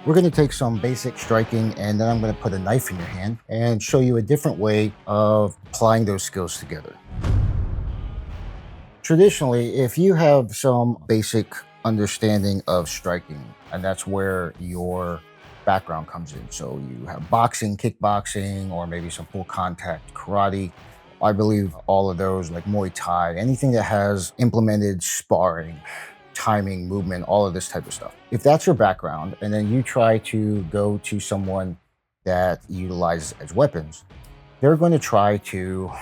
We're going to take some basic striking and then I'm going to put a knife in your hand and show you a different way of applying those skills together. Traditionally, if you have some basic understanding of striking, and that's where your background comes in. So you have boxing, kickboxing, or maybe some full contact karate. I believe all of those, like Muay Thai, anything that has implemented sparring, timing, movement, all of this type of stuff. If that's your background, and then you try to go to someone that utilizes as weapons, they're going to try to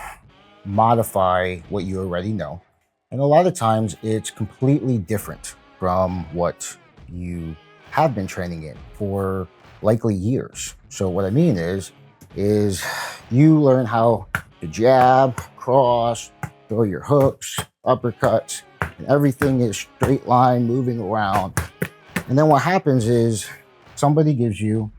modify what you already know. And a lot of times it's completely different from what you have been training in for likely years. So what I mean is you learn how to jab, cross, throw your hooks, uppercuts, and everything is straight line moving around. And then what happens is somebody gives you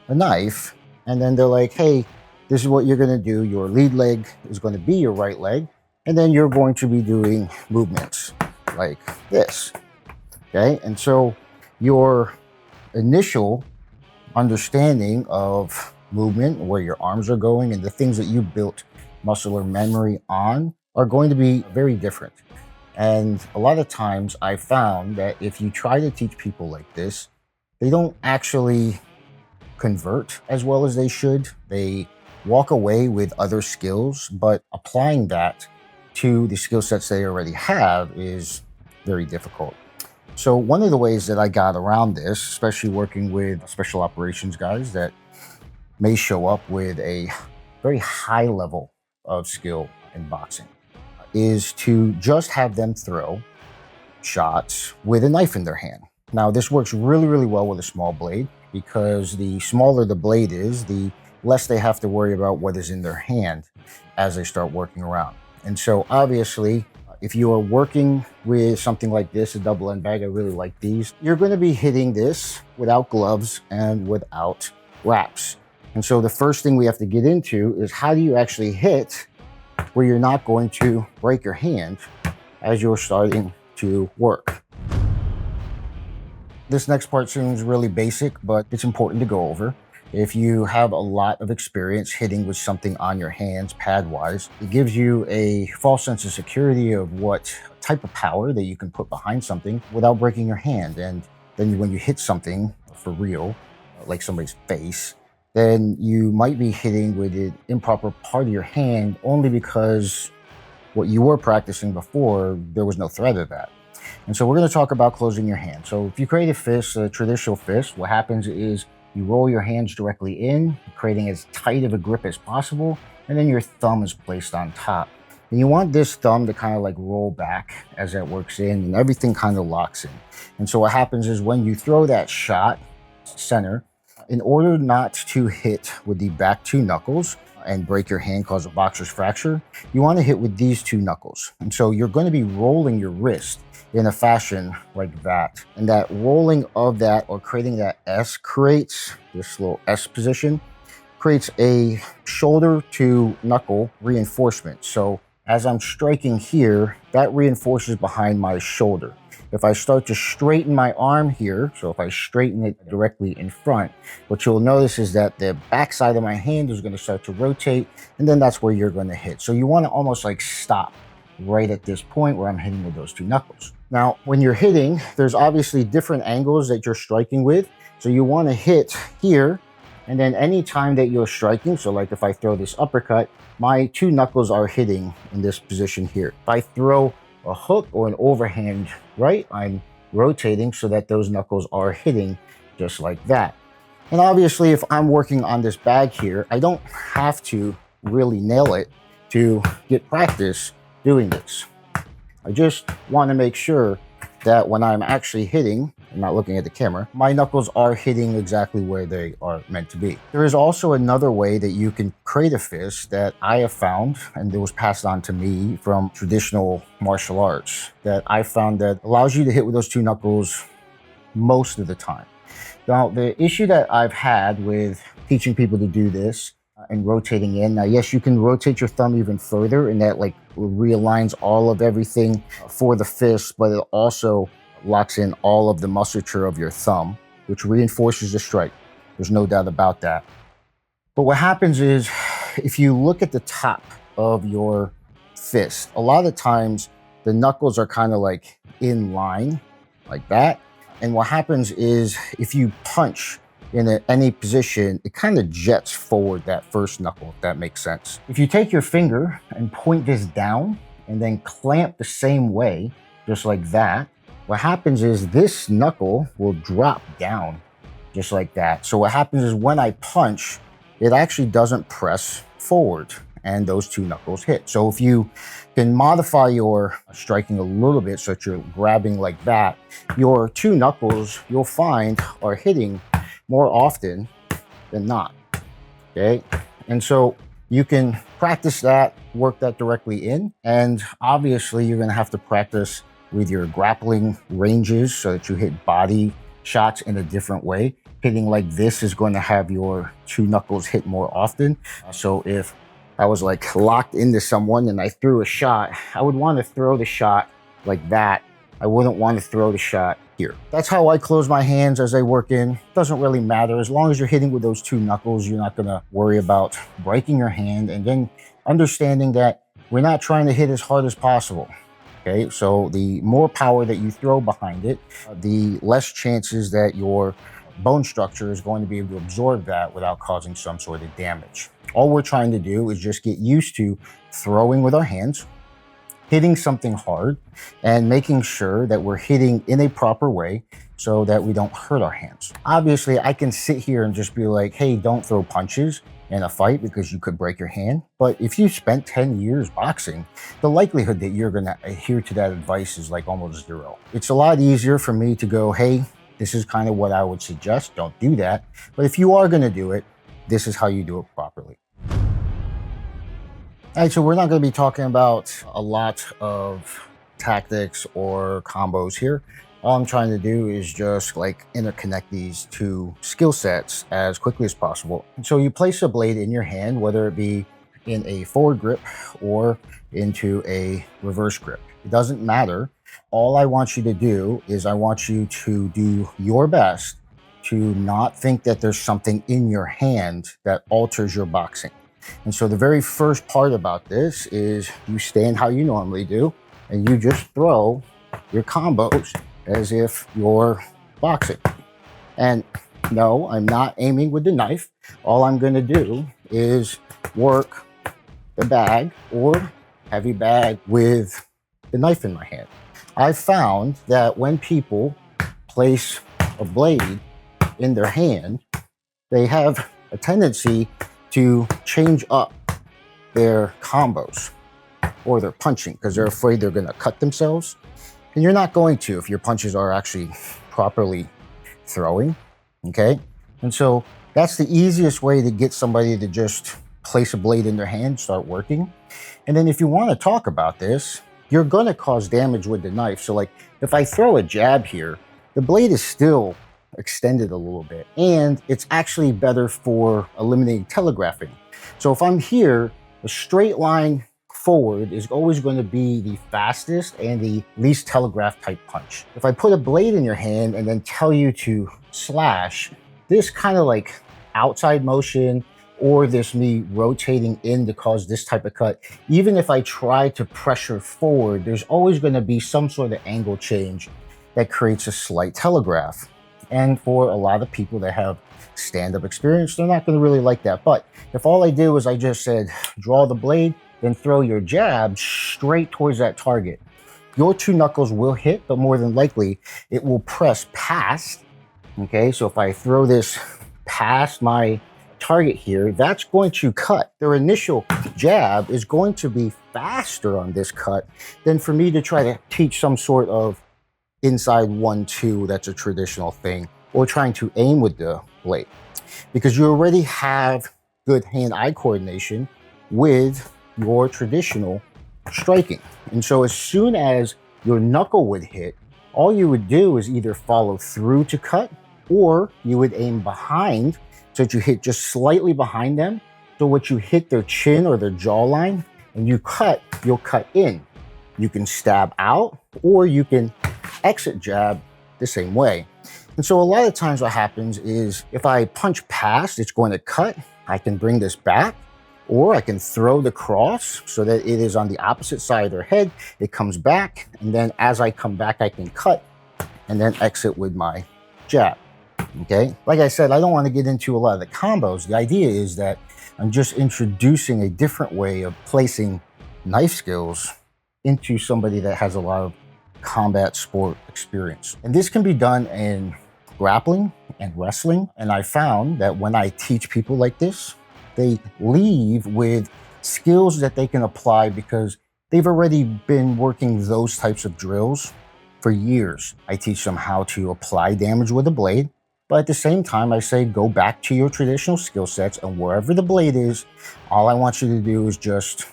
a knife and then they're like, hey, this is what you're going to do. Your lead leg is going to be your right leg. And then you're going to be doing movements like this. Okay. And so your initial understanding of movement, where your arms are going, and the things that you built muscular memory on are going to be very different. And a lot of times I found that if you try to teach people like this, they don't actually convert as well as they should. They walk away with other skills, but applying that to the skill sets they already have is very difficult. So one of the ways that I got around this, especially working with special operations guys that may show up with a very high level of skill in boxing, is to just have them throw shots with a knife in their hand. Now, this works really, really well with a small blade because the smaller the blade is, the less they have to worry about what is in their hand as they start working around. And so obviously, if you are working with something like this, a double end bag, I really like these, you're going to be hitting this without gloves and without wraps. And so the first thing we have to get into is how do you actually hit where you're not going to break your hand as you're starting to work. This next part seems really basic, but it's important to go over. If you have a lot of experience hitting with something on your hands pad-wise, it gives you a false sense of security of what type of power that you can put behind something without breaking your hand. And then when you hit something for real, like somebody's face, then you might be hitting with an improper part of your hand only because what you were practicing before, there was no threat of that. And so we're going to talk about closing your hand. So if you create a fist, a traditional fist, what happens is you roll your hands directly in, creating as tight of a grip as possible, and then your thumb is placed on top. And you want this thumb to kind of like roll back as that works in, and everything kind of locks in. And so what happens is when you throw that shot center, in order not to hit with the back two knuckles and break your hand, cause a boxer's fracture, you want to hit with these two knuckles. And so you're going to be rolling your wrist in a fashion like that. And that rolling of that, or creating that S, creates this little S position, creates a shoulder to knuckle reinforcement. So as I'm striking here, that reinforces behind my shoulder. If I start to straighten my arm here, so if I straighten it directly in front, what you'll notice is that the backside of my hand is going to start to rotate, and then that's where you're going to hit. So you want to almost like stop right at this point where I'm hitting with those two knuckles. Now, when you're hitting, there's obviously different angles that you're striking with. So you want to hit here, and then any time that you're striking, so like if I throw this uppercut, my two knuckles are hitting in this position here. If I throw a hook or an overhand right, I'm rotating so that those knuckles are hitting just like that. And obviously, if I'm working on this bag here, I don't have to really nail it to get practice doing this. I just want to make sure that when I'm actually hitting, I'm not looking at the camera, my knuckles are hitting exactly where they are meant to be. There is also another way that you can create a fist that I have found, and it was passed on to me from traditional martial arts, that I found that allows you to hit with those two knuckles most of the time. Now, the issue that I've had with teaching people to do this and rotating in, now yes, you can rotate your thumb even further, and that like realigns all of everything for the fist, but it also locks in all of the musculature of your thumb. which reinforces the strike. There's no doubt about that. But what happens is, if you look at the top of your fist, a lot of times the knuckles are kind of like in line like that. And what happens is, if you punch in any position, it kind of jets forward that first knuckle, if that makes sense. If you take your finger and point this down and then clamp the same way, just like that, what happens is this knuckle will drop down just like that. So what happens is, when I punch, it actually doesn't press forward and those two knuckles hit. So if you can modify your striking a little bit so that you're grabbing like that, your two knuckles, you'll find, are hitting more often than not, okay? And so you can practice that, work that directly in, and obviously you're gonna have to practice with your grappling ranges so that you hit body shots in a different way. Hitting like this is going to have your two knuckles hit more often. So if I was like locked into someone and I threw a shot, I would want to throw the shot like that. I wouldn't want to throw the shot here. That's how I close my hands as I work in. Doesn't really matter. As long as you're hitting with those two knuckles, you're not going to worry about breaking your hand. And then understanding that we're not trying to hit as hard as possible. Okay, so the more power that you throw behind it, the less chances that your bone structure is going to be able to absorb that without causing some sort of damage. All we're trying to do is just get used to throwing with our hands, hitting something hard, and making sure that we're hitting in a proper way so that we don't hurt our hands. Obviously, I can sit here and just be like, hey, don't throw punches in a fight because you could break your hand. But if you spent 10 years boxing, the likelihood that you're gonna adhere to that advice is like almost zero. It's a lot easier for me to go, hey, this is kind of what I would suggest. Don't do that. But if you are gonna do it, this is how you do it properly. All right, so we're not going to be talking about a lot of tactics or combos here. All I'm trying to do is just like interconnect these two skill sets as quickly as possible. And so you place a blade in your hand, whether it be in a forward grip or into a reverse grip. It doesn't matter. All I want you to do is I want you to do your best to not think that there's something in your hand that alters your boxing. And so the very first part about this is you stand how you normally do, and you just throw your combos as if you're boxing. And no, I'm not aiming with the knife. All I'm going to do is work the bag or heavy bag with the knife in my hand. I've found that when people place a blade in their hand, they have a tendency to change up their combos or their punching because they're afraid they're going to cut themselves. And you're not going to if your punches are actually properly throwing, okay? And so that's the easiest way to get somebody to just place a blade in their hand, start working. And then if you want to talk about this, you're going to cause damage with the knife. So like if I throw a jab here, the blade is still extended a little bit, and it's actually better for eliminating telegraphing. So if I'm here, a straight line forward is always going to be the fastest and the least telegraph type punch. If I put a blade in your hand and then tell you to slash, this kind of like outside motion or this me rotating in to cause this type of cut, even if I try to pressure forward, there's always going to be some sort of angle change that creates a slight telegraph. And for a lot of people that have stand-up experience, they're not going to really like that. But if all I do is I just said, draw the blade, then throw your jab straight towards that target, your two knuckles will hit, but more than likely it will press past. Okay, so if I throw this past my target here, that's going to cut. Their initial jab is going to be faster on this cut than for me to try to teach some sort of inside 1-2, that's a traditional thing, or trying to aim with the blade, because you already have good hand-eye coordination with your traditional striking. And so as soon as your knuckle would hit, all you would do is either follow through to cut, or you would aim behind so that you hit just slightly behind them. So what you hit their chin or their jawline and you cut, you'll cut in. You can stab out, or you can exit jab the same way. And so a lot of times what happens is if I punch past, it's going to cut. I can bring this back, or I can throw the cross so that it is on the opposite side of their head. It comes back, and then as I come back, I can cut and then exit with my jab. Okay, like I said, I don't want to get into a lot of the combos. The idea is that I'm just introducing a different way of placing knife skills into somebody that has a lot of combat sport experience. And this can be done in grappling and wrestling. And I found that when I teach people like this, they leave with skills that they can apply because they've already been working those types of drills for years. I teach them how to apply damage with a blade, but at the same time, I say go back to your traditional skill sets, and wherever the blade is, all I want you to do is just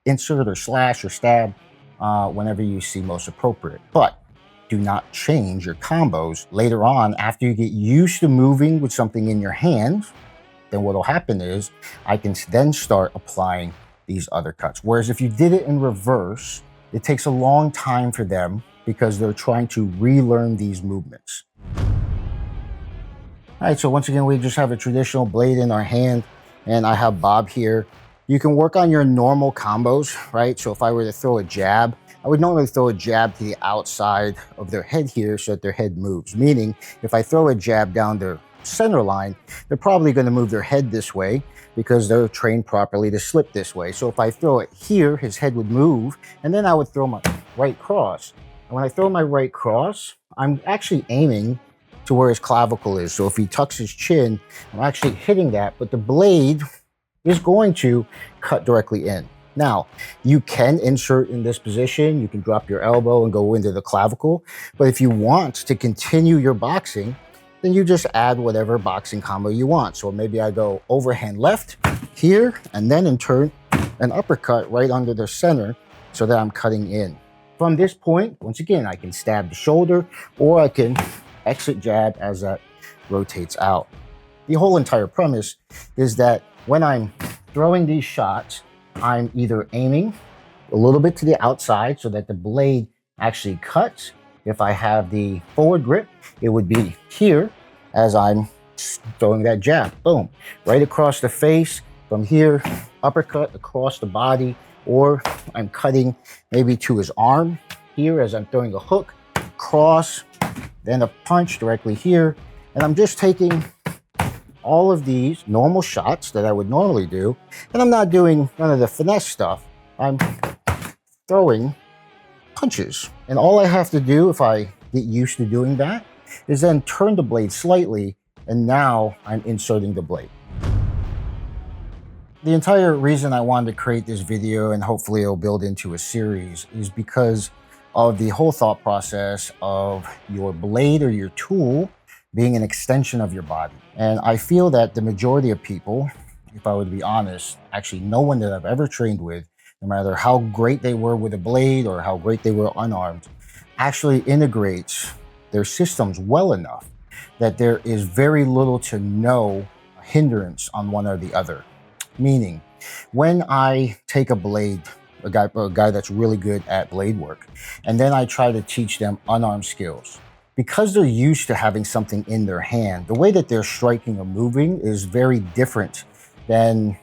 insert or slash or stab whenever you see most appropriate. But do not change your combos later on after you get used to moving with something in your hand. Then what will happen is I can then start applying these other cuts. Whereas if you did it in reverse, it takes a long time for them because they're trying to relearn these movements. All right, so once again, we just have a traditional blade in our hand, and I have Bob here. You can work on your normal combos, right? So if I were to throw a jab, I would normally throw a jab to the outside of their head here so that their head moves. Meaning, if I throw a jab down their center line, they're probably going to move their head this way because they're trained properly to slip this way. So if I throw it here, his head would move, and then I would throw my right cross. And when I throw my right cross, I'm actually aiming to where his clavicle is. So if he tucks his chin, I'm actually hitting that, but the blade is going to cut directly in. Now, you can insert in this position, you can drop your elbow and go into the clavicle, but if you want to continue your boxing, then you just add whatever boxing combo you want. So maybe I go overhand left here, and then in turn, an uppercut right under the center so that I'm cutting in. From this point, once again, I can stab the shoulder, or I can exit jab as that rotates out. The whole entire premise is that when I'm throwing these shots, I'm either aiming a little bit to the outside so that the blade actually cuts. If I have the forward grip, it would be here as I'm throwing that jab. Boom, right across the face. From here, uppercut across the body, or I'm cutting maybe to his arm here as I'm throwing a hook, cross, then a punch directly here. And I'm just taking all of these normal shots that I would normally do, and I'm not doing none of the finesse stuff. I'm throwing punches. And all I have to do if I get used to doing that is then turn the blade slightly, and now I'm inserting the blade. The entire reason I wanted to create this video, and hopefully it'll build into a series, is because of the whole thought process of your blade or your tool being an extension of your body. And I feel that the majority of people, if I would be honest, actually no one that I've ever trained with, no matter how great they were with a blade or how great they were unarmed, actually integrates their systems well enough that there is very little to no hindrance on one or the other. Meaning, when I take a blade, a guy that's really good at blade work, and then I try to teach them unarmed skills, because they're used to having something in their hand, the way that they're striking or moving is very different than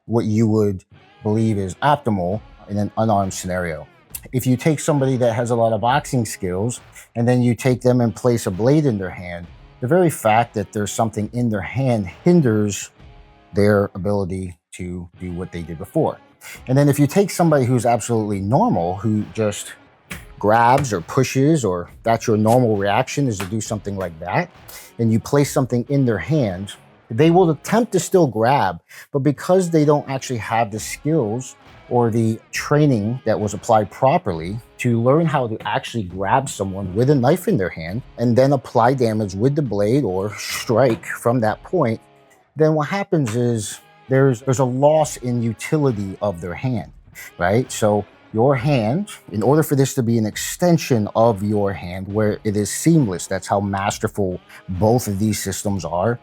what you would believe is optimal in an unarmed scenario. If you take somebody that has a lot of boxing skills and then you take them and place a blade in their hand, the very fact that there's something in their hand hinders their ability to do what they did before. And then if you take somebody who's absolutely normal, who just grabs or pushes, or that's your normal reaction is to do something like that, and you place something in their hand, they will attempt to still grab, but because they don't actually have the skills or the training that was applied properly to learn how to actually grab someone with a knife in their hand and then apply damage with the blade or strike from that point, then what happens is there's a loss in utility of their hand, right? So your hand, in order for this to be an extension of your hand where it is seamless, that's how masterful both of these systems are,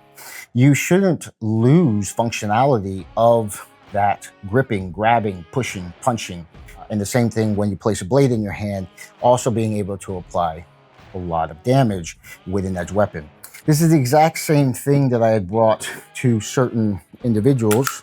you shouldn't lose functionality of that gripping, grabbing, pushing, punching. And the same thing when you place a blade in your hand, also being able to apply a lot of damage with an edge weapon. This is the exact same thing that I had brought to certain individuals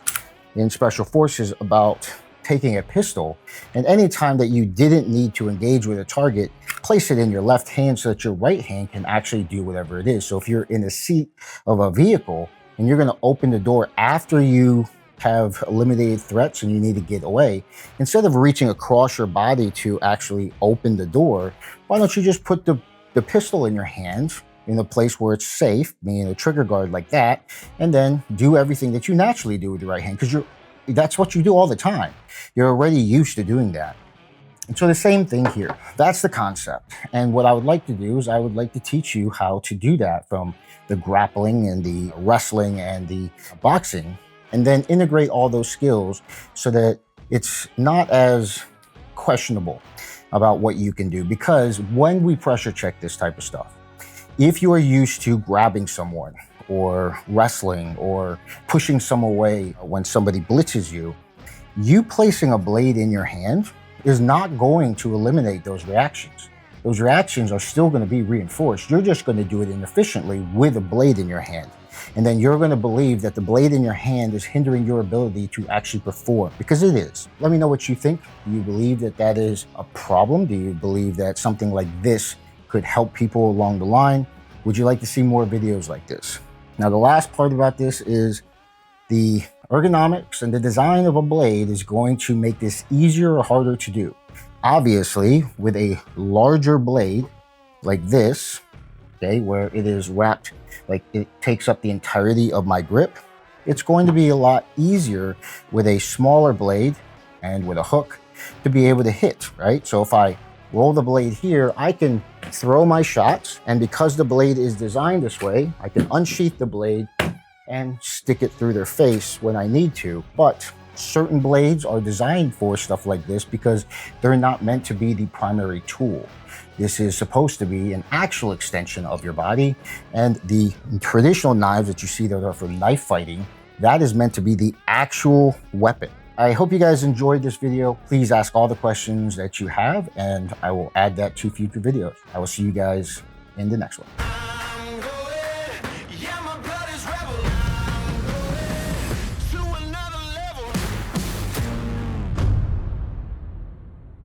in special forces about taking a pistol, and anytime that you didn't need to engage with a target, place it in your left hand so that your right hand can actually do whatever it is. So if you're in the seat of a vehicle and you're going to open the door after you have eliminated threats and you need to get away, instead of reaching across your body to actually open the door, why don't you just put the pistol in your hand in a place where it's safe, meaning a trigger guard like that, and then do everything that you naturally do with your right hand, because that's what you do all the time. You're already used to doing that. And so the same thing here. That's the concept. And what I would like to do is I would like to teach you how to do that from the grappling and the wrestling and the boxing, and then integrate all those skills so that it's not as questionable about what you can do. Because when we pressure check this type of stuff, if you are used to grabbing someone or wrestling or pushing someone away when somebody blitzes you, you placing a blade in your hand is not going to eliminate those reactions. Those reactions are still going to be reinforced. You're just going to do it inefficiently with a blade in your hand. And then you're going to believe that the blade in your hand is hindering your ability to actually perform, because it is. Let me know what you think. Do you believe that that is a problem? Do you believe that something like this could help people along the line? Would you like to see more videos like this? Now, the last part about this is the ergonomics and the design of a blade is going to make this easier or harder to do. Obviously, with a larger blade like this, okay, where it is wrapped, like it takes up the entirety of my grip, it's going to be a lot easier with a smaller blade and with a hook to be able to hit, right? So if I roll the blade here, I can throw my shots, and because the blade is designed this way, I can unsheath the blade and stick it through their face when I need to. But certain blades are designed for stuff like this because they're not meant to be the primary tool. This is supposed to be an actual extension of your body, and the traditional knives that you see that are for knife fighting, that is meant to be the actual weapon. I hope you guys enjoyed this video. Please ask all the questions that you have, and I will add that to future videos. I will see you guys in the next one.